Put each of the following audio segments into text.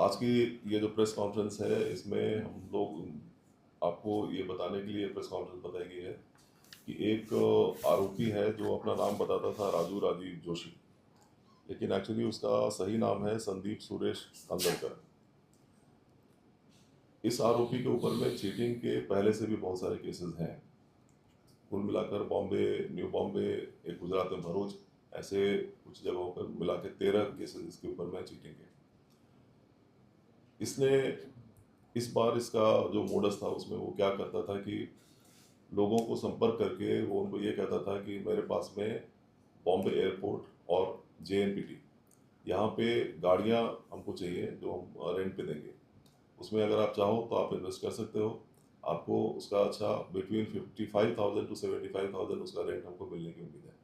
आज की ये जो प्रेस कॉन्फ्रेंस है, इसमें हम लोग आपको ये बताने के लिए प्रेस कॉन्फ्रेंस बताई गई है कि एक आरोपी है जो अपना नाम बताता था राजू राजीव जोशी, लेकिन एक्चुअली उसका सही नाम है संदीप सुरेश कंदरकर। इस आरोपी के ऊपर में चीटिंग के पहले से भी बहुत सारे केसेस हैं। कुल मिलाकर बॉम्बे, न्यू बॉम्बे, एक गुजरात में भरूच, ऐसे कुछ जगहों पर मिला के 13 केसेस इसके ऊपर में चीटिंग के। इसने इस बार इसका जो मोडस था उसमें वो क्या करता था कि लोगों को संपर्क करके वो उनको ये कहता था कि मेरे पास में बॉम्बे एयरपोर्ट और JNPT यहाँ पे गाड़ियाँ हमको चाहिए जो हम रेंट पे देंगे, उसमें अगर आप चाहो तो आप इन्वेस्ट कर सकते हो। आपको उसका अच्छा बिटवीन 55,000 to 75,000 उसका रेंट हमको मिलने की उम्मीद है।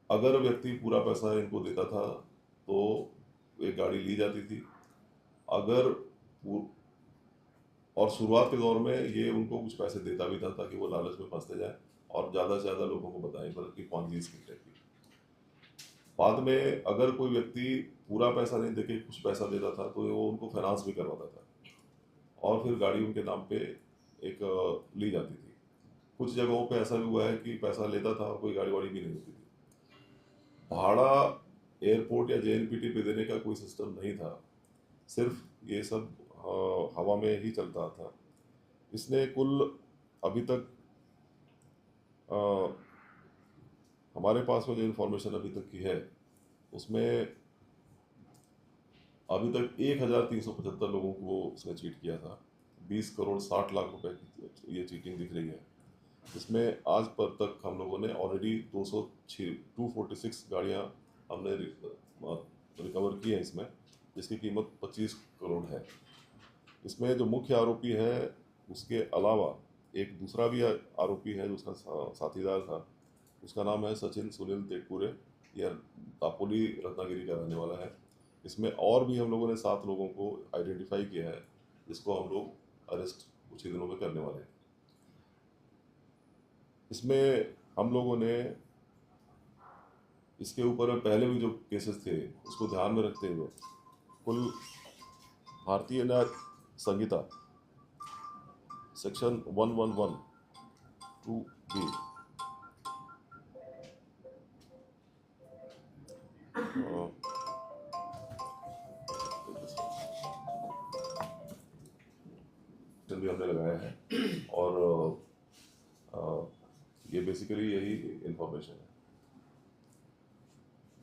अगर व्यक्ति पूरा पैसा इनको देता था तो एक गाड़ी ली जाती थी। अगर और शुरुआत के दौर में ये उनको कुछ पैसे देता भी था ताकि वो लालच में फंसते जाए और ज़्यादा से ज़्यादा लोगों को बताएं, बल्कि पॉन्जी स्कीम टाइप की। बाद में अगर कोई व्यक्ति पूरा पैसा नहीं देके कुछ पैसा देता था तो वो उनको फाइनेंस भी करवाता था और फिर गाड़ी उनके नाम पे एक ली जाती थी। कुछ जगहों पे ऐसा भी हुआ है कि पैसा लेता था और कोई गाड़ी वाड़ी भी नहीं होती थी। भाड़ा एयरपोर्ट या JNPT पे देने का कोई सिस्टम नहीं था, सिर्फ ये सब हवा में ही चलता था। इसने कुल अभी तक हमारे पास में जो इन्फॉर्मेशन अभी तक की है उसमें अभी तक 1,375 लोगों को उसने चीट किया था। 20 करोड़ 60 लाख रुपए की ये चीटिंग दिख रही है। इसमें आज पर तक हम लोगों ने ऑलरेडी 246 गाड़ियाँ हमने रिकवर की हैं इसमें, जिसकी कीमत 25 करोड़ है। इसमें जो मुख्य आरोपी है उसके अलावा एक दूसरा भी आरोपी है जो उसका साथीदार था, उसका नाम है सचिन सुनील तेटपुरे। यह दापोली रत्नागिरी का रहने वाला है। इसमें और भी हम लोगों ने 7 लोगों को आइडेंटिफाई किया है, जिसको हम लोग अरेस्ट कुछ ही दिनों में करने वाले हैं। इसमें हम लोगों ने इसके ऊपर पहले भी जो केसेस थे उसको ध्यान में रखते हुए कुल भारतीय न्याय संहिता सेक्शन 1112B भी हमने लगाया है और ये बेसिकली यही इंफॉर्मेशन है।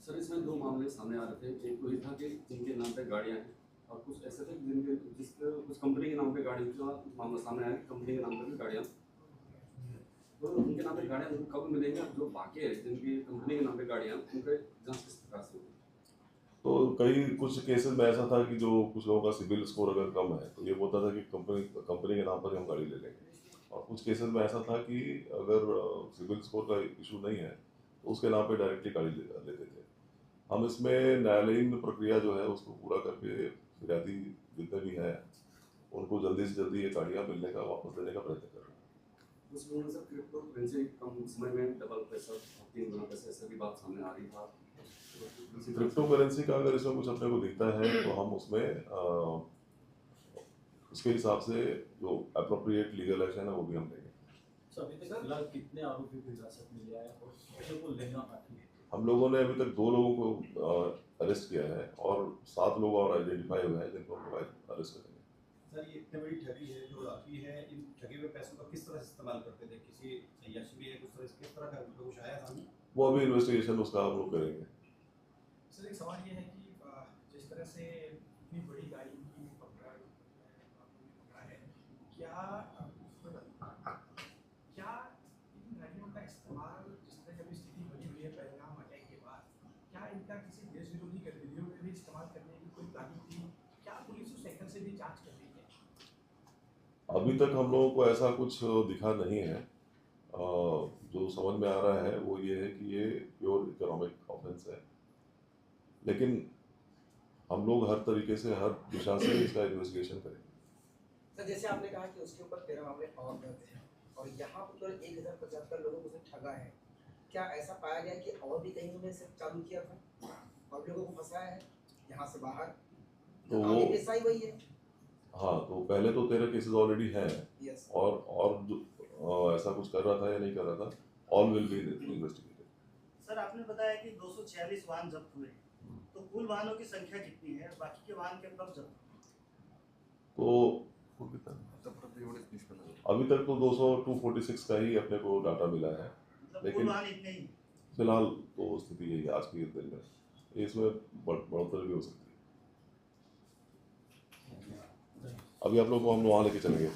सर, इसमें 2 मामले सामने आ रहे थे। एक तो ये था कि जिनके नाम पे गाड़ियाँ हैं और कुछ ऐसे थे जिनके कुछ कंपनी के नाम पे गाड़ी का मामला सामने आया कि कंपनी के नाम पे भी गाड़ियाँ, तो उनके नाम पे गाड़ियाँ उनको कब मिलेंगी? जो बाकी है जिनकी कंपनी के नाम पे गाड़ियाँ, उनके जाँच किस प्रकार से होगी? तो कई कुछ केसेस में ऐसा था कि जो कुछ लोगों का सिबिल स्कोर अगर कम है तो ये बोलता था कि कंपनी के नाम पर ही हम गाड़ी ले लेंगे, और कुछ केसेस में ऐसा था कि अगर सिबिल स्कोर का इशू नहीं है तो उसके नाम पे डायरेक्टली गाड़ी लेते थे। हम इसमें न्यायालयीन प्रक्रिया जो है उसको पूरा करके फिरियादी जितने भी हैं उनको जल्दी से जल्दी ये गाड़ियाँ मिलने का वापस देने का प्रयत्न कर रहे हैं। उस लोगों ने सर क्रिप्टो करेंसी कम समय में डबल पैसा 3 गुना पैसे, ऐसे भी बात सामने आ रही था। क्रिप्टो करेंसी का अगर इसमें कुछ अपने को दिखता है तो हम उसमें उसके हिसाब से जो अप्रोप्रिएट लीगल एक्शन है वो भी हम लेंगे। सर, अभी तक फिलहाल कितने आरोपियों को हिरासत में लिया है और कितने को लेना बाकी है? हम लोगों ने अभी तक 2 लोगों को अरेस्ट किया है और 7 लोग और आइडेंटिफाई हुए हैं जिनको हम अरेस्ट करेंगे। सर, ये इतनी बड़ी ठगी है जो आरोपी है, इन ठगे हुए पैसों का किस तरह से इस्तेमाल करते थे? किसी अय्याशी भी है, किस तरह का कुछ आया सामने? वो अभी इन्वेस्टिगेशन उसका हम लोग करेंगे। सर, एक सवाल ये है कि जिस तरह से इतनी बड़ी गाड़ी की पकड़ा है, क्या क्या इन गाड़ियों का इस्तेमाल, जिस तरह की अभी स्थिति बनी हुई है पहलगाम अटैक के बाद, क्या इनका किसी देश विरोधी गतिविधियों में भी इस्तेमाल करने की कोई प्लानिंग थी? क्या पुलिस उस एंगल से भी जांच कर रही है? अभी तक हम लोगों को ऐसा कुछ दिखा नहीं है। जो समझ में आ रहा है वो ये है कि ये प्योर इकोनॉमिक ऑफेंस है, लेकिन हम लोग हर तरीके से हर दिशा से इसका इन्वेस्टिगेशन करेंगे। सर, जैसे आपने कहा कि उसके ऊपर 13 मामले और दर्ज हैं और यहाँ पर केवल 1,075 लोगों को उसने ठगा है, क्या ऐसा पाया गया कि और भी कहीं उन्हें सिर्फ चालू किया था और लोगों को फंसाया है यहाँ से बाहर? तो आगे वो ऐसा ही वही है। हाँ, तो पहले तो 13 केसेस ऑलरेडी हैं, यस और जो ऐसा कुछ कर रहा था या नहीं कर रहा था, all will be investigated. Sir आपने बताया कि 246 वाहन जब्त हुए, तो कुल वाहनों की संख्या कितनी है, बाकी के वाहन कब जब्त हुए? तो कितना अभी तक तो 246 का ही अपने को डाटा मिला है, मतलब लेकिन कुल वाहन इतने ही? फिलहाल तो स्थिति यही है आज के दिन में, इसमें बढ़ोतरी भी हो सकती है। अभी आप लोग को हम वहाँ लेके चलेंगे।